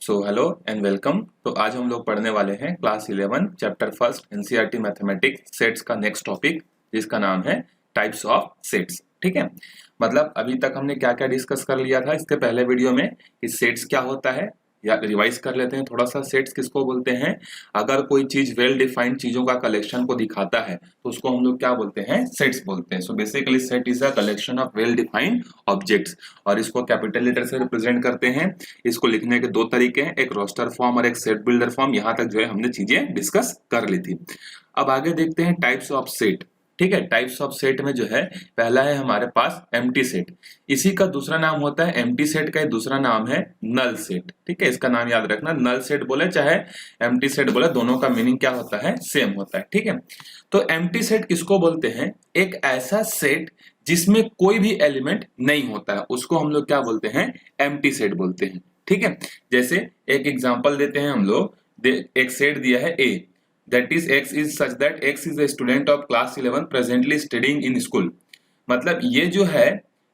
So hello and welcome. तो आज हम लोग पढ़ने वाले हैं class 11 chapter first NCERT mathematics sets का नेक्स्ट टॉपिक, जिसका नाम है टाइप्स ऑफ सेट्स। ठीक है, मतलब अभी तक हमने क्या क्या डिस्कस कर लिया था इसके पहले वीडियो में कि सेट्स क्या होता है, या रिवाइज कर लेते हैं थोड़ा सा। सेट्स किसको बोलते हैं? अगर कोई चीज वेल डिफाइंड चीजों का कलेक्शन को दिखाता है तो उसको हम लोग क्या बोलते हैं? सेट्स बोलते हैं। So basically set is a collection of well defined objects, और इसको कैपिटल लेटर से रिप्रेजेंट करते हैं। इसको लिखने के दो तरीके हैं, एक रोस्टर फॉर्म और एक सेट बिल्डर फॉर्म। यहां तक जो है हमने चीजें डिस्कस कर ली थी। अब आगे देखते हैं टाइप्स ऑफ सेट। ठीक है, टाइप्स ऑफ सेट में जो है पहला है हमारे पास एम्प्टी सेट। इसी का दूसरा नाम होता है एम्प्टी सेट का दूसरा नाम है नल सेट। ठीक है, इसका नाम याद रखना, नल सेट बोले चाहे एम्प्टी सेट बोले, दोनों का मीनिंग क्या होता है? सेम होता है। ठीक है, तो एम्प्टी सेट किसको बोलते हैं? एक ऐसा सेट जिसमें कोई भी एलिमेंट नहीं होता है उसको हम लोग क्या बोलते हैं? एम्प्टी सेट बोलते हैं। ठीक है, जैसे एक एग्जांपल देते हैं हम लोग, एक सेट दिया है ए, that is x is such that x is a student of class 11 presently studying in school। मतलब ये जो है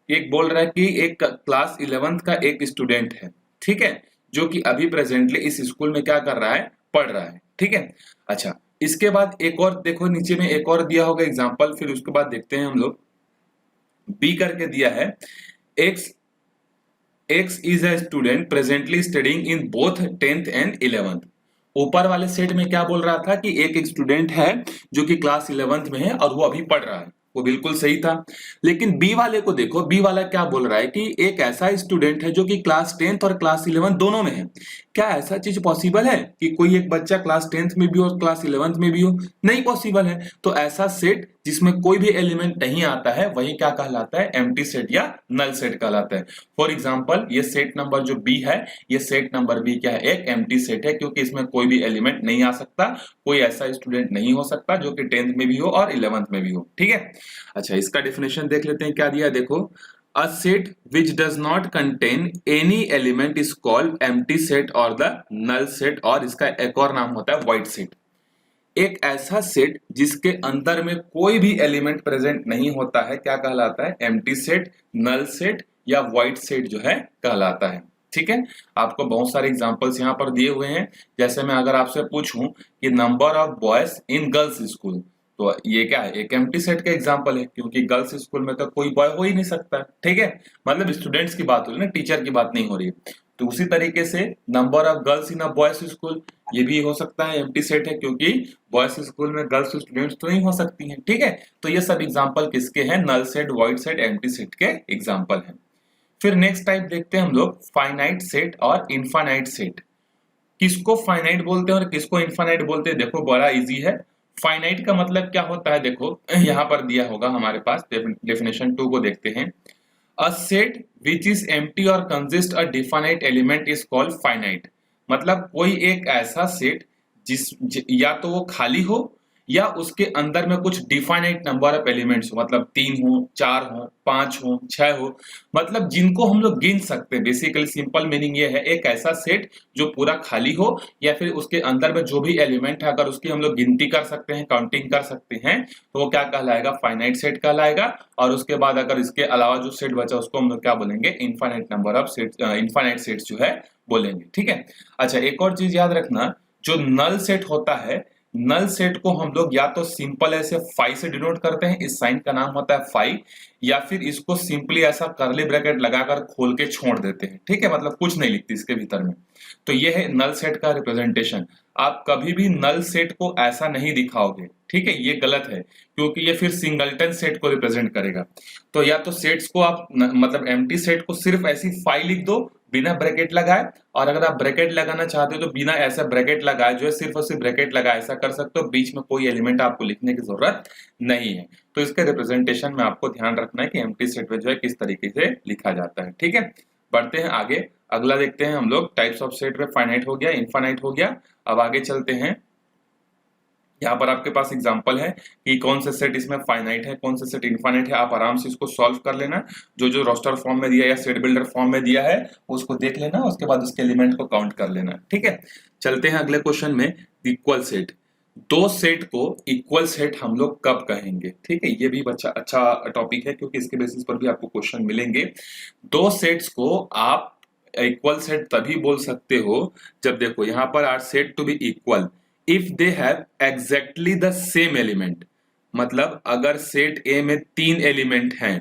एक बोल रहा है कि एक क्लास 11th का एक स्टूडेंट है, ठीक है, जो कि अभी प्रेजेंटली इस स्कूल में क्या कर रहा है? पढ़ रहा है। ठीक है, अच्छा, इसके बाद एक और देखो, नीचे में एक और दिया होगा एग्जांपल, फिर उसके बाद देखते हैं हम लोग। बी करके दिया है x is a student presently studying in both 10th and 11th। ऊपर वाले सेट में क्या बोल रहा था कि एक स्टूडेंट है जो कि क्लास 11th में है और वो अभी पढ़ रहा है, वो बिल्कुल सही था। लेकिन बी वाले को देखो, बी वाला क्या बोल रहा है कि एक ऐसा स्टूडेंट है जो कि क्लास 10th और क्लास 11th दोनों में है। क्या ऐसा चीज पॉसिबल है कि कोई एक बच्चा क्लास 10th में भी हो और क्लास 11th में भी हो? नहीं पॉसिबल है। तो ऐसा सेट जिसमें कोई भी एलिमेंट नहीं आता है वही क्या कहलाता है? एम्प्टी सेट या नल सेट कहलाता है। फॉर एग्जाम्पल, ये सेट नंबर जो बी है, ये सेट नंबर बी क्या है? एक एम्प्टी सेट है, क्योंकि इसमें कोई भी एलिमेंट नहीं आ सकता, कोई ऐसा स्टूडेंट नहीं हो सकता जो कि 10th में भी हो और 11th में भी हो। ठीक है, अच्छा, इसका डेफिनेशन देख लेते हैं क्या दिया है। देखो, a set which does not contain any element is called empty set or the null set, और इसका एक और नाम होता है void set। एक ऐसा सेट जिसके अंदर में कोई भी एलिमेंट प्रेजेंट नहीं होता है क्या कहलाता है? एम्प्टी सेट, नल सेट या void सेट जो है कहलाता है। ठीक है, आपको बहुत सारे एग्जांपल्स यहाँ पर दिए हुए हैं। जैसे मैं अगर आपसे पूछूं कि number of boys in girls school, तो ये क्या है? एक एम्प्टी सेट का एग्जांपल है, क्योंकि गर्ल्स स्कूल में तो कोई बॉय हो ही नहीं सकता। ठीक है, मतलब स्टूडेंट्स की बात हो रही है ना, टीचर की बात नहीं हो रही है। तो उसी तरीके से number of girls in a boys school, ये भी हो सकता है एम्प्टी सेट है, क्योंकि बॉयज स्कूल में गर्ल्स स्टूडेंट्स तो नहीं हो सकती हैं। ठीक है, तो ये सब एग्जांपल किसके हैं? Null set, void set, empty set के एग्जांपल हैं। फिर नेक्स्ट टाइप देखते हैं हम लोग, फाइनाइट सेट और इनफाइनाइट सेट। किसको फाइनाइट बोलते हैं और किसको इनफाइनाइट बोलते हैं? देखो, बड़ा इजी है। फाइनाइट का मतलब क्या होता है? देखो यहाँ पर दिया होगा हमारे पास, डेफिनेशन 2 को देखते हैं। A set which is empty or consists a definite element is called finite। मतलब कोई एक ऐसा सेट या तो वो खाली हो या उसके अंदर में कुछ डिफाइनाइट नंबर ऑफ एलिमेंट्स हो, मतलब 3 हो, 4 हो, 5 हो, 6 हो, मतलब जिनको हम लोग गिन सकते हैं। बेसिकली सिंपल मीनिंग ये है, एक ऐसा सेट जो पूरा खाली हो या फिर उसके अंदर में जो भी एलिमेंट है अगर उसकी हम लोग गिनती कर सकते हैं, काउंटिंग कर सकते हैं, तो वो क्या कहलाएगा? फाइनाइट सेट कहलाएगा। और उसके बाद अगर इसके अलावा जो सेट बचा उसको हम लोग क्या बोलेंगे? Infinite number of set, infinite sets जो है बोलेंगे। ठीक है, अच्छा, एक और चीज याद रखना, जो नल सेट होता है, नल सेट को हम लोग या तो सिंपल ऐसे फाई से डिनोट करते हैं, इस साइन का नाम होता है फाई, या फिर इसको सिंपली ऐसा करली ब्रैकेट लगाकर खोल के छोड़ देते हैं। ठीक है, मतलब कुछ नहीं लिखती इसके भीतर में। तो ये है नल सेट का रिप्रेजेंटेशन। आप कभी भी नल सेट को ऐसा नहीं दिखाओगे, ठीक है, ये गलत है, क्योंकि ये फिर सिंगलटन सेट को रिप्रेजेंट करेगा। तो या तो सेट्स को आप मतलब एम्प्टी सेट को सिर्फ ऐसी फाई लिख दो बिना ब्रैकेट लगाए, और अगर आप ब्रैकेट लगाना चाहते हो तो बिना ऐसा ब्रैकेट लगाए जो है सिर्फ और सिर्फ ब्रैकेट लगाए, ऐसा कर सकते हो। बीच में कोई एलिमेंट आपको लिखने की जरूरत नहीं है। तो इसके रिप्रेजेंटेशन में आपको ध्यान रखना है कि एम्प्टी सेट में जो है किस तरीके से लिखा जाता है। ठीक है, बढ़ते हैं आगे, अगला देखते हैं हम लोग। टाइप्स ऑफ सेट में फाइनाइट हो गया, इनफाइनाइट हो गया। अब आगे चलते हैं, यहाँ पर आपके पास एग्जांपल है कि कौन से सेट इसमें फाइनाइट है, कौन से सेट इनफाइनाइट है। आप आराम से इसको सॉल्व कर लेना, जो जो रोस्टर फॉर्म में दिया या सेट बिल्डर फॉर्म में दिया है उसको देख लेना, उसके बाद उसके एलिमेंट को काउंट कर लेना। ठीक है, चलते हैं अगले क्वेश्चन में। इक्वल सेट, दो सेट को इक्वल सेट हम लोग कब कहेंगे? ठीक है, ये भी अच्छा टॉपिक है, क्योंकि इसके बेसिस पर भी आपको क्वेश्चन मिलेंगे। दो सेट्स को आप इक्वल सेट तभी बोल सकते हो जब देखो यहाँ पर are said to be equal if they have exactly the same element. मतलब अगर सेट ए में 3 एलिमेंट हैं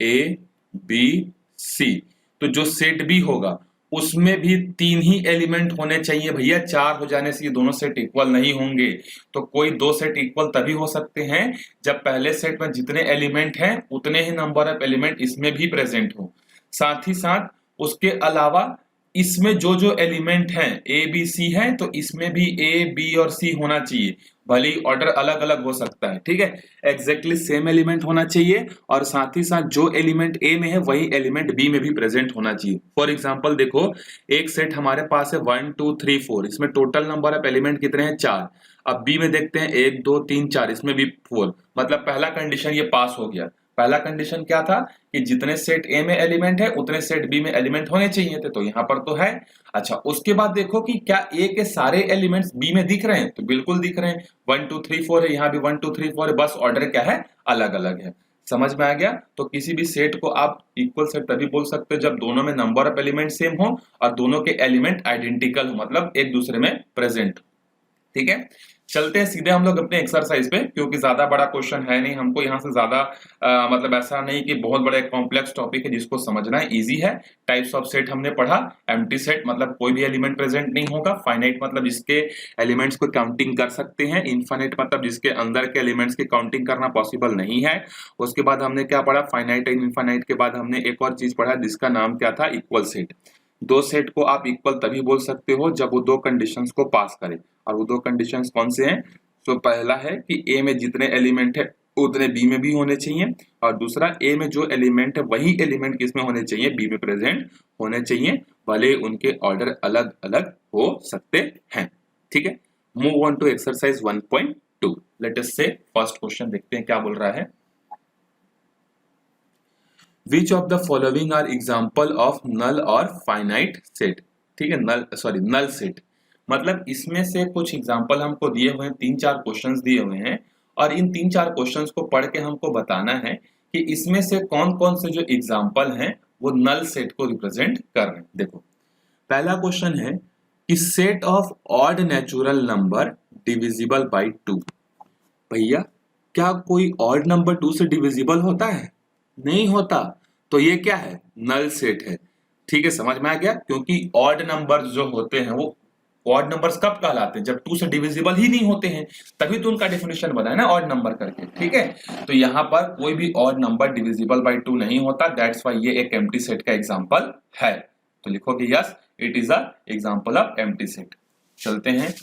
ए बी सी, तो जो सेट बी होगा उसमें भी 3 ही एलिमेंट होने चाहिए भैया। 4 हो जाने से ये दोनों सेट इक्वल नहीं होंगे। तो कोई दो सेट इक्वल तभी हो सकते हैं जब पहले सेट में जितने एलिमेंट हैं उतने ही नंबर ऑफ एलिमेंट इसमें भी प्रेजेंट हो। साथ ही साथ उसके अलावा इसमें जो जो एलिमेंट हैं ए बी सी है तो इसमें भी ए बी और सी होना चाहिए, भले ही ऑर्डर अलग अलग हो सकता है। ठीक है, एग्जैक्टली सेम एलिमेंट होना चाहिए और साथ ही साथ जो एलिमेंट ए में है वही एलिमेंट बी में भी प्रेजेंट होना चाहिए। फॉर एग्जांपल देखो, एक सेट हमारे पास है 1 2 3 4, इसमें टोटल नंबर ऑफ एलिमेंट कितने हैं 4। अब बी में देखते हैं 1 2 3 4, इसमें भी 4। मतलब पहला कंडीशन ये पास हो गया। पहला कंडीशन क्या था कि जितने सेट ए में एलिमेंट है उतने सेट बी में एलिमेंट होने चाहिए थे, तो यहाँ पर तो है। अच्छा, उसके बाद देखो कि क्या ए के सारे एलिमेंट्स बी में दिख रहे हैं, तो बिल्कुल दिख रहे हैं। 1 2 3 4 है, यहाँ भी 1 2 3 4 है, बस ऑर्डर क्या है अलग अलग है। समझ में आ गया? तो किसी भी सेट को आप इक्वल सेट तभी बोल सकते हो जब दोनों में नंबर ऑफ एलिमेंट सेम हो और दोनों के एलिमेंट आइडेंटिकल हो, मतलब एक दूसरे में प्रेजेंट हो। ठीक है, चलते हैं सीधे हम लोग अपने एक्सरसाइज पे, क्योंकि ज्यादा बड़ा क्वेश्चन है नहीं, हमको यहाँ से ज्यादा मतलब ऐसा नहीं कि बहुत बड़ा कॉम्प्लेक्स टॉपिक है जिसको समझना है, इजी है। टाइप्स ऑफ सेट हमने पढ़ा। एम्प्टी सेट मतलब कोई भी एलिमेंट प्रेजेंट नहीं होगा। फाइनाइट मतलब जिसके एलिमेंट्स को काउंटिंग कर सकते हैं। इनफाइनाइट मतलब जिसके अंदर के एलिमेंट्स की काउंटिंग करना पॉसिबल नहीं है। उसके बाद हमने क्या पढ़ा, फाइनाइट एंड इनफाइनाइट के बाद हमने एक और चीज पढ़ा जिसका नाम क्या था, इक्वल सेट। दो सेट को आप इक्वल तभी बोल सकते हो जब वो दो कंडीशंस को पास करे, और वो दो कंडीशंस कौन से हैं? तो पहला है कि ए में जितने एलिमेंट है उतने बी में भी होने चाहिए, और दूसरा ए में जो एलिमेंट है वही एलिमेंट किसमें होने चाहिए, बी में प्रेजेंट होने चाहिए, भले उनके ऑर्डर अलग अलग हो सकते हैं। ठीक है, move on to exercise 1.2। Let us see first question देखते हैं क्या बोल रहा है। Which of the following are example of null or finite set? ठीक है, नल सेट। मतलब इसमें से कुछ एग्जाम्पल हमको दिए हुए हैं, 3-4 क्वेश्चंस दिए हुए हैं, और इन 3-4 क्वेश्चंस को पढ़ के हमको बताना है कि इसमें से कौन कौन से जो एग्जाम्पल हैं वो नल सेट को रिप्रेजेंट कर रहे हैं। देखो, पहला क्वेश्चन है कि set of odd natural number divisible by 2। भैया, क्या कोई ऑड नंबर 2 से डिविजिबल होता है? नहीं होता। तो ये क्या है, नल सेट है। ठीक है, समझ में आ गया? क्योंकि ऑड नंबर्स जो होते हैं वो ऑड नंबर्स कब कहलाते हैं, जब 2 से डिविजिबल ही नहीं होते हैं, तभी तो उनका डेफिनेशन बना है ना ऑड नंबर करके। ठीक है, तो यहाँ पर कोई भी ऑड नंबर डिविजिबल बाय 2 नहीं होता, दैट्स व्हाई ये एक एम्प्टी सेट का एग्जांपल है। तो लिखोगे yes, it is a example of empty set. चलते हैं,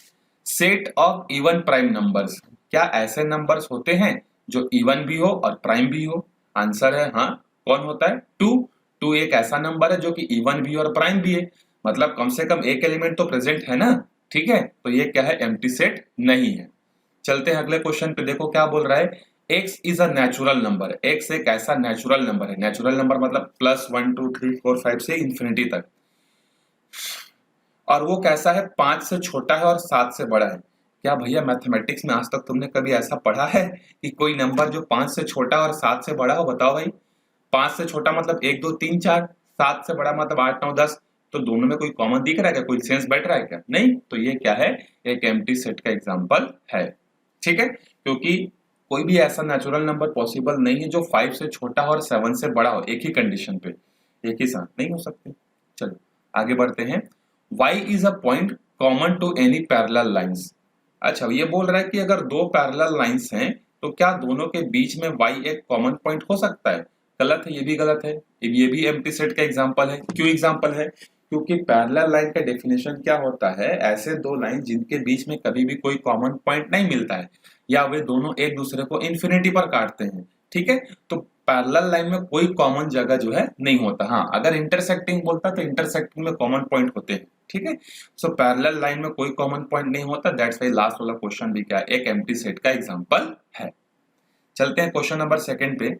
set of even prime numbers. क्या ऐसे नंबर्स होते हैं जो इवन भी हो और प्राइम भी हो? आंसर है हाँ। कौन होता है? 2 एक ऐसा नंबर है जो कि इवन भी और प्राइम भी है, मतलब कम से कम एक एलिमेंट तो प्रेजेंट है ना। ठीक है, तो ये क्या है, एम्प्टी सेट नहीं है। चलते हैं अगले क्वेश्चन पे, देखो क्या बोल रहा है। x is a natural number. x एक ऐसा नेचुरल नंबर है। नेचुरल नंबर मतलब +1 2 3 4 5 से इंफिनिटी तक, और वो कैसा है, 5 से छोटा है और 7 से बड़ा है। क्या भैया मैथमेटिक्स में आज तक तुमने कभी ऐसा पढ़ा है कि कोई नंबर जो 5 से छोटा और 7 से बड़ा हो? बताओ भाई। 5 से छोटा मतलब 1 2 3 4, 7 से बड़ा मतलब 8 9 10। तो दोनों में कोई कॉमन दिख रहा है क्या, कोई सेंस बैठ रहा है क्या? नहीं। तो ये क्या है, एक एम्प्टी सेट का एग्जांपल है। ठीक है, क्योंकि कोई भी ऐसा नेचुरल नंबर पॉसिबल नहीं है जो 5 से छोटा हो और 7 से बड़ा हो एक ही कंडीशन पे, एक ही साथ नहीं हो सकते। चलो आगे बढ़ते हैं। y is a point common to any parallel lines. अच्छा, ये बोल रहा है कि अगर दो पैरेलल लाइंस हैं तो क्या दोनों के बीच में y एक कॉमन पॉइंट हो सकता है? गलत है, ये भी गलत है। ये भी एम्प्टी सेट का एग्जांपल है। क्यों एग्जांपल है? क्योंकि पैरेलल लाइन का डेफिनेशन क्या होता है, ऐसे दो लाइन जिनके बीच में कभी भी कोई कॉमन पॉइंट नहीं मिलता है, या वे दोनों एक दूसरे को इन्फिनिटी पर काटते हैं। ठीक है, तो पैरेलल लाइन में कोई कॉमन जगह जो है नहीं होता। हाँ, अगर इंटरसेक्टिंग बोलता तो इंटरसेक्टिंग में कॉमन पॉइंट होते हैं। ठीक है, सो पैरेलल लाइन में कोई कॉमन पॉइंट नहीं होता, दैट्स व्हाई लास्ट वाला क्वेश्चन भी क्या है, एक एम्प्टी सेट का एग्जांपल है। चलते हैं क्वेश्चन नंबर 2 पे।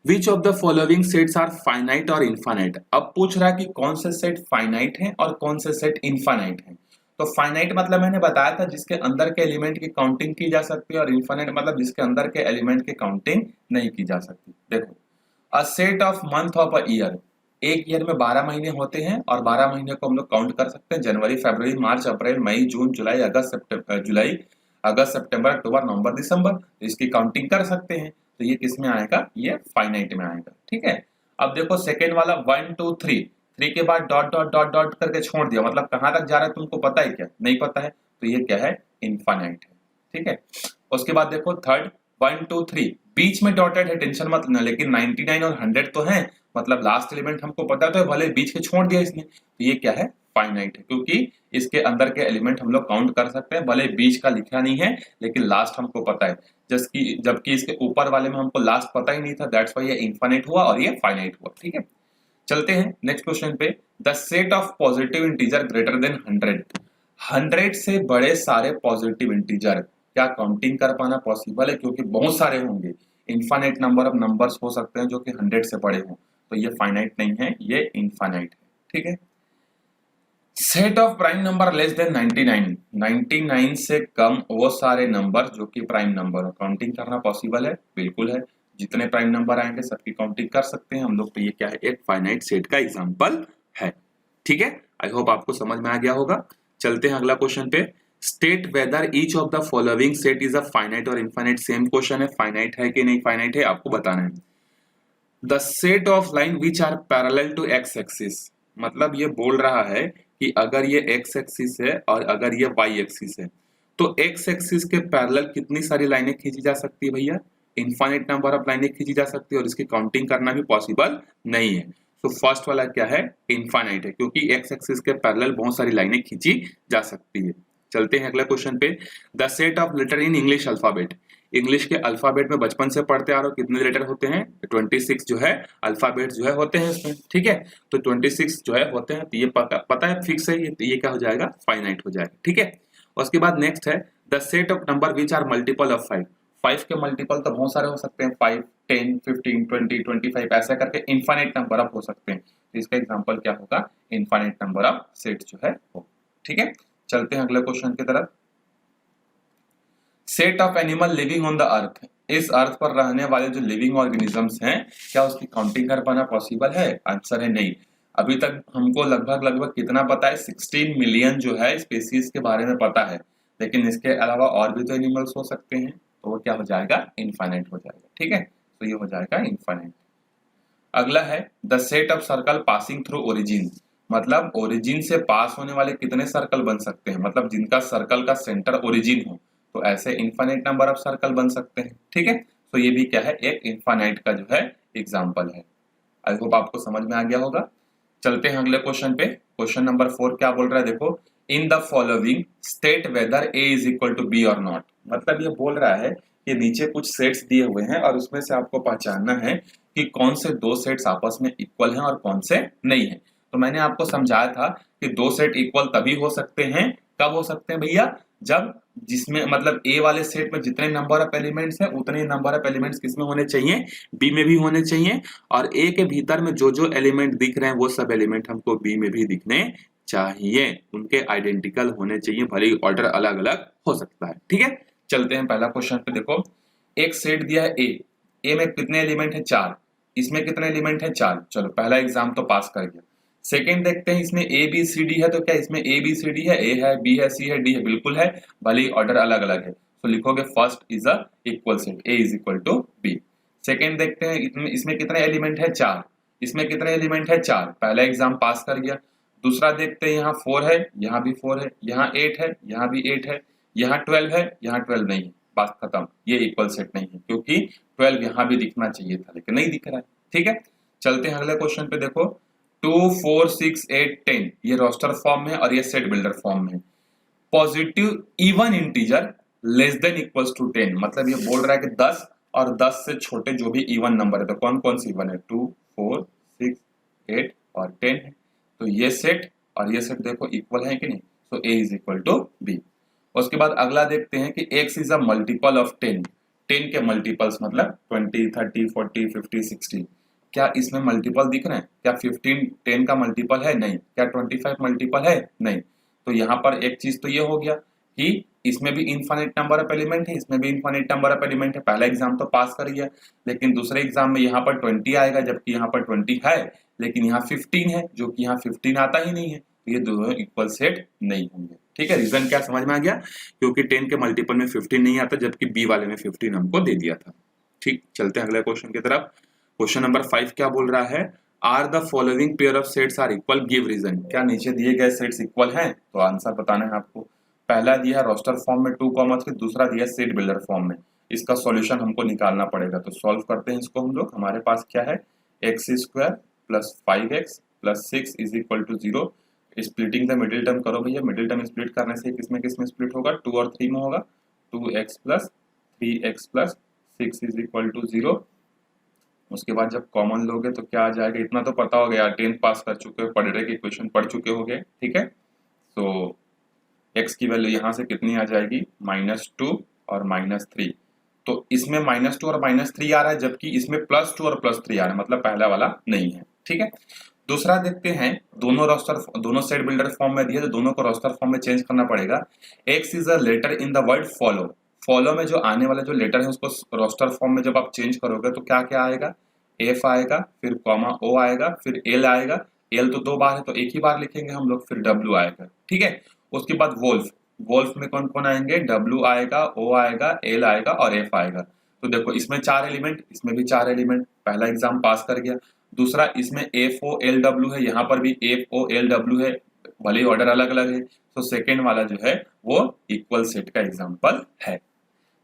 Which of the following sets are finite और infinite? अब पूछ रहा है कि कौन से सेट फाइनाइट हैं और कौन से सेट इनफाइनाइट हैं। तो फाइनाइट मतलब मैंने बताया था जिसके अंदर के एलिमेंट की काउंटिंग की जा सकती है, और इनफाइनाइट मतलब जिसके अंदर के एलिमेंट की काउंटिंग नहीं की जा सकती। देखो, a set of month of a year, एक ईयर में 12 महीने होते हैं और 12 महीने को हम लोग काउंट कर सकते हैं, जनवरी, फरवरी, मार्च, अप्रैल, मई, जून, जुलाई, अगस्त, सितंबर, अक्टूबर, नवंबर, दिसंबर। तो इसकी काउंटिंग कर सकते हैं। तो ये किस में आएगा, ये फाइनाइट में आएगा। ठीक है, अब देखो सेकेंड वाला 1 2 3, 3 के बाद डॉट डॉट डॉट डॉट करके छोड़ दिया, मतलब कहां तक जा रहा है तुमको पता है क्या, नहीं पता है, तो ये क्या है, इनफाइनाइट है। ठीक है, उसके बाद देखो थर्ड 1 2 3, बीच में डॉटेड है, टेंशन मत लेना, लेकिन 99 और 100 तो है, मतलब लास्ट एलिमेंट हमको पता तो है, भले बीच के छोड़ दिया इसने, तो ये क्या है, फाइनाइट है, क्योंकि इसके अंदर के एलिमेंट हम लोग काउंट कर सकते हैं, भले बीच का लिखा नहीं है लेकिन लास्ट हमको पता है, जबकि इसके ऊपर वाले में हमको लास्ट पता ही नहीं था, दैट्स व्हाई ये इनफाइनाइट हुआ और ये फाइनाइट हुआ। ठीक है, चलते हैं नेक्स्ट क्वेश्चन पे। The set of positive integer greater than 100 से बड़े सारे पॉजिटिव इंटीजर, क्या काउंटिंग कर पाना पॉसिबल है, क्योंकि बहुत सारे होंगे, इनफाइनाइट नंबर ऑफ नंबर्स हो सकते हैं जो कि 100 से बड़े हों, तो ये फाइनाइट नहीं है, ये इनफाइनाइट है। ठीक है, set of prime number less than 99 से कम वो सारे नंबर जो कि प्राइम नंबर हो, काउंटिंग करना पॉसिबल है, बिल्कुल है, जितने प्राइम नंबर आएंगे सबकी काउंटिंग कर सकते हैं हम लोग। तो ये क्या है, एक फाइनाइट सेट का एग्जांपल है। ठीक है, आई होप आपको समझ में आ गया होगा। चलते हैं अगला क्वेश्चन पे। State whether each of the following set is a finite और इनफाइनाइट, सेम क्वेश्चन है, फाइनाइट है कि नहीं फाइनाइट है आपको बताना है। The set of line which are parallel to X axis, मतलब ये बोल रहा है कि अगर ये एक्स एक्सिस है और अगर ये वाई एक्सिस है, तो एक्स एक्सिस के पैरेलल कितनी सारी लाइनें खींची जा सकती है भैया, इनफाइनाइट नंबर ऑफ लाइनें खींची जा सकती है, और इसकी काउंटिंग करना भी पॉसिबल नहीं है। तो फर्स्ट वाला क्या है, इनफाइनाइट है, क्योंकि एक्स एक्सिस के पैरेलल बहुत सारी लाइनें खींची जा सकती है। चलते हैं अगला क्वेश्चन पे। The set of letter in English alphabet, English के अल्फाबेट में बचपन से पढ़ते आ रहे हो, कितने लेटर होते हैं, 26 जो है अल्फाबेट जो है होते हैं इसमें। ठीक है, तो 26 जो है होते हैं, तो ये पता है फिक्स है, ये क्या हो जाएगा, फाइनाइट हो जाएगा। ठीक है, उसके बाद नेक्स्ट है the set of number which are multiple of 5, 5 के मल्टीपल तो बहुत सारे हो सकते हैं, 5 10 15 20 25 ऐसा करके इनफाइनाइट नंबर ऑफ हो सकते हैं। तो इसका एग्जांपल क्या होगा, इनफाइनाइट नंबर ऑफ सेट जो है वो। ठीक है, चलते हैं अगले क्वेश्चन की तरफ। Set of animal living on the earth, इस अर्थ पर रहने वाले जो लिविंग ऑर्गेनिजम्स हैं, क्या उसकी काउंटिंग कर पाना पॉसिबल है, आंसर है नहीं। अभी तक हमको लगभग कितना पता है, 16 मिलियन जो है स्पीसीज के बारे में पता है, लेकिन इसके अलावा और भी तो एनिमल्स हो सकते हैं, तो वो क्या हो जाएगा, इनफाइनाइट हो जाएगा। ठीक है, तो ये हो जाएगा इनफाइनाइट। अगला है the set of circle passing through origin, मतलब ओरिजिन से पास होने वाले कितने सर्कल बन सकते हैं, मतलब जिनका सर्कल का सेंटर ओरिजिन हो, तो ऐसे इनफाइनाइट नंबर ऑफ सर्कल बन सकते हैं। ठीक है, तो ये भी क्या है, एक इनफाइनाइट का जो है एग्जांपल है। आई होप आपको समझ में आ गया होगा। चलते हैं अगले क्वेश्चन पे। क्वेश्चन नंबर 4 क्या बोल रहा है, देखो, in the following state whether A is equal to B और नॉट, मतलब ये बोल रहा है कि नीचे कुछ सेट्स दिए हुए हैं और उसमें से आपको पहचानना है कि कौन से दो सेट्स आपस में इक्वल हैं और कौन से नहीं है। तो मैंने आपको समझाया था कि दो सेट इक्वल तभी हो सकते हैं, कब हो सकते हैं भैया, जब जिसमें मतलब ए वाले सेट में जितने नंबर ऑफ एलिमेंट्स हैं उतने नंबर ऑफ एलिमेंट्स किसमें होने चाहिए, बी में भी होने चाहिए, और ए के भीतर में जो जो एलिमेंट दिख रहे हैं वो सब एलिमेंट हमको बी में भी दिखने चाहिए, उनके आइडेंटिकल होने चाहिए, भले ही ऑर्डर अलग अलग हो सकता है। ठीक है, चलते हैं पहला क्वेश्चन पे। देखो, एक सेट दिया है ए में कितने एलिमेंट है, 4, इसमें कितने एलिमेंट है, 4, चलो पहला एग्जाम तो पास कर गया। सेकेंड देखते हैं, इसमें ए बी सी डी है, तो क्या इसमें ए बी सी डी है, ए है, बी है, सी है, डी है, बिल्कुल है, भले ही ऑर्डर अलग अलग है, तो लिखोगे first is a equal set, A is equal to B. Second देखते हैं, इसमें कितने एलिमेंट है, 4, इसमें कितने एलिमेंट है, 4, पहला एग्जाम पास कर गया। दूसरा देखते हैं, यहाँ 4 है, यहाँ भी 4 है, यहाँ 8 है, यहाँ भी 8 है, यहाँ 12 है, यहाँ 12 नहीं है, बात खत्म, ये इक्वल सेट नहीं है, क्योंकि 12 यहाँ भी दिखना चाहिए था लेकिन नहीं दिख रहा है। ठीक है, चलते हैं अगले क्वेश्चन पे। देखो, 2 4 6 8 10 ये रोस्टर फॉर्म में और ये सेट बिल्डर फॉर्म में। Positive even integer less than equals to 10, मतलब ये बोल रहा है कि 10 और 10 से छोटे जो भी इवन नंबर है, तो कौन कौन से इवन है, 2 4 6 8 और 10 है, तो ये सेट और ये सेट देखो इक्वल है कि नहीं, तो ए इज इक्वल टू बी। उसके बाद अगला देखते हैं कि x is a multiple of 10, 10 के मल्टीपल्स मतलब 20 30 40 50 60, क्या इसमें मल्टीपल दिख रहे हैं, क्या 15 10 का मल्टीपल है, नहीं, क्या 25 मल्टीपल है, नहीं। तो यहाँ पर एक चीज तो ये हो गया कि इसमें भी इनफाइनाइट नंबर ऑफ एलिमेंट है, इसमें भी इनफाइनाइट नंबर ऑफ एलिमेंट है, पहला एग्जाम तो पास कर गया, लेकिन दूसरे एग्जाम में यहाँ पर 20 आएगा, जबकि यहाँ पर 20 है लेकिन यहाँ 15 है, जो कि यहाँ 15 आता ही नहीं है, तो ये दोनों इक्वल सेट नहीं होंगे। ठीक है, रीजन क्या समझ में आ गया? क्योंकि 10 के मल्टीपल में 15 नहीं आता, जबकि बी वाले में 15 हमको दे दिया था। ठीक, चलते हैं अगले क्वेश्चन की तरफ। क्वेश्चन नंबर 5 क्या बोल रहा है? Are the following pair of sets are equal, give reason. क्या नीचे दिए गए सेट्स इक्वल हैं? तो आंसर बताना है आपको। पहला दिया है रोस्टर फॉर्म में 2,3, दूसरा दिया है सेट बिल्डर फॉर्म में। इसका सॉल्यूशन हमको निकालना पड़ेगा, तो सॉल्व करते हैं इसको हम लोग। हमारे पास क्या है? x² plus 5x plus 6 is equal to 0। Splitting the middle term करो भैया। मिडिल टर्म स्प्लिट करने से किसमें किसमें स्प्लिट होगा? 2 और 3 में होगा। 2x plus 3x plus 6 is equal to 0। उसके बाद जब कॉमन लोगे तो क्या आ जाएगा? इतना तो पता हो गया, 10th पास कर चुके हो, पढ़ रहे इक्वेशन पढ़ चुके होगे। ठीक है, तो x की वैल्यू यहाँ से कितनी आ जाएगी? -2 और -3। तो इसमें -2 और -3 आ रहा है, जबकि इसमें +2 और +3 आ रहा है, मतलब पहला वाला नहीं है। ठीक है, दूसरा देखते हैं। दोनों सेट बिल्डर फॉर्म में दिए, तो दोनों को रोस्टर फॉर्म में चेंज करना पड़ेगा। x is a letter in the word follow. Follow में जो आने वाला जो लेटर है उसको रोस्टर फॉर्म में जब आप चेंज करोगे तो क्या क्या आएगा? f आएगा, फिर कॉमा o आएगा, फिर l आएगा। l तो 2 बार है तो एक ही बार लिखेंगे हम लोग, फिर w आएगा। ठीक है, उसके बाद वोल्फ। वोल्फ में कौन कौन आएंगे? w आएगा, o आएगा, l आएगा और f आएगा। तो देखो इसमें 4 एलिमेंट, इसमें भी 4 एलिमेंट। पहला एग्जाम पास कर गया। दूसरा इसमें FOLW है, यहाँ पर भी FOLW है, भले ही ऑर्डर अलग अलग है। तो सेकेंड वाला जो है वो इक्वल सेट का एग्जाम्पल है।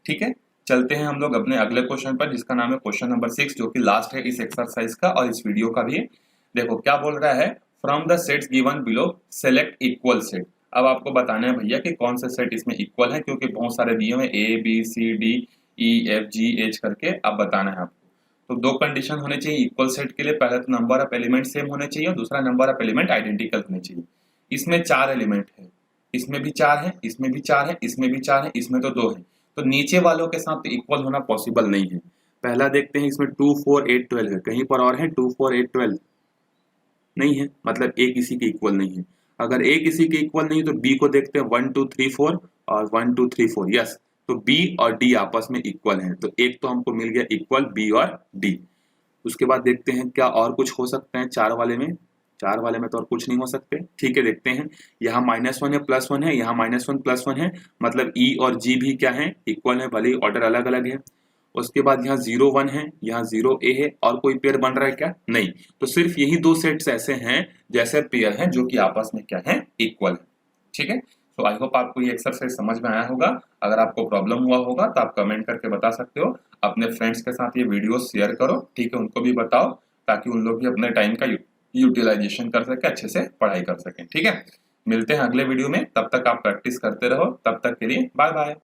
ठीक है, चलते हैं हम लोग अपने अगले क्वेश्चन पर, जिसका नाम है क्वेश्चन नंबर 6, जो कि लास्ट है इस एक्सरसाइज का और इस वीडियो का भी। देखो क्या बोल रहा है? From the sets given below select equal set. अब आपको बताना है भैया कि कौन से सेट इसमें इक्वल है, क्योंकि बहुत सारे दिए हुए ABCDEFGH करके। अब बताना है आपको। तो 2 कंडीशन होने चाहिए इक्वल सेट के लिए। पहले तो नंबर ऑफ एलिमेंट सेम होने चाहिए और दूसरा नंबर ऑफ एलिमेंट आइडेंटिकल होने चाहिए। इसमें 4 एलिमेंट है, इसमें भी 4 है, इसमें भी 4 है, इसमें भी 4 है, इसमें तो 2 है। तो नीचे वालों के साथ इक्वल होना पॉसिबल नहीं है। पहला देखते हैं, इसमें 2 4 8 12 है, कहीं पर और है 2 4 8 12 नहीं है, मतलब ए किसी के इक्वल नहीं है। अगर ए किसी के इक्वल नहीं तो बी को देखते हैं, 1 2 3 4 और 1 2 3 4। यस, तो बी और डी आपस में इक्वल हैं, तो एक तो हमको मिल गया इक्वल बी और डी। उसके बाद देखते हैं क्या और कुछ हो सकते हैं 4 वाले में। 4 वाले में तो और कुछ नहीं हो सकते। ठीक है, देखते हैं। यहाँ -1 है, +1 है, यहाँ -1 +1 है, मतलब ई और जी भी क्या है? इक्वल है, भले ही ऑर्डर अलग अलग है। उसके बाद यहाँ 0 1 है, यहाँ 0 A है, और कोई पेयर बन रहा है क्या? नहीं। तो सिर्फ यही 2 सेट्स ऐसे हैं जैसे पेयर हैं जो कि आपस में क्या है? इक्वल है। ठीक है, तो आई होप आपको ये एक्सरसाइज समझ में आया होगा। अगर आपको प्रॉब्लम हुआ होगा तो आप कमेंट करके बता सकते हो। अपने फ्रेंड्स के साथ ये वीडियो शेयर करो। ठीक है, उनको भी बताओ ताकि उन लोग भी अपने टाइम का यूटिलाइजेशन कर सके, अच्छे से पढ़ाई कर सकें। ठीक है, मिलते हैं अगले वीडियो में। तब तक आप प्रैक्टिस करते रहो। तब तक के लिए बाय बाय।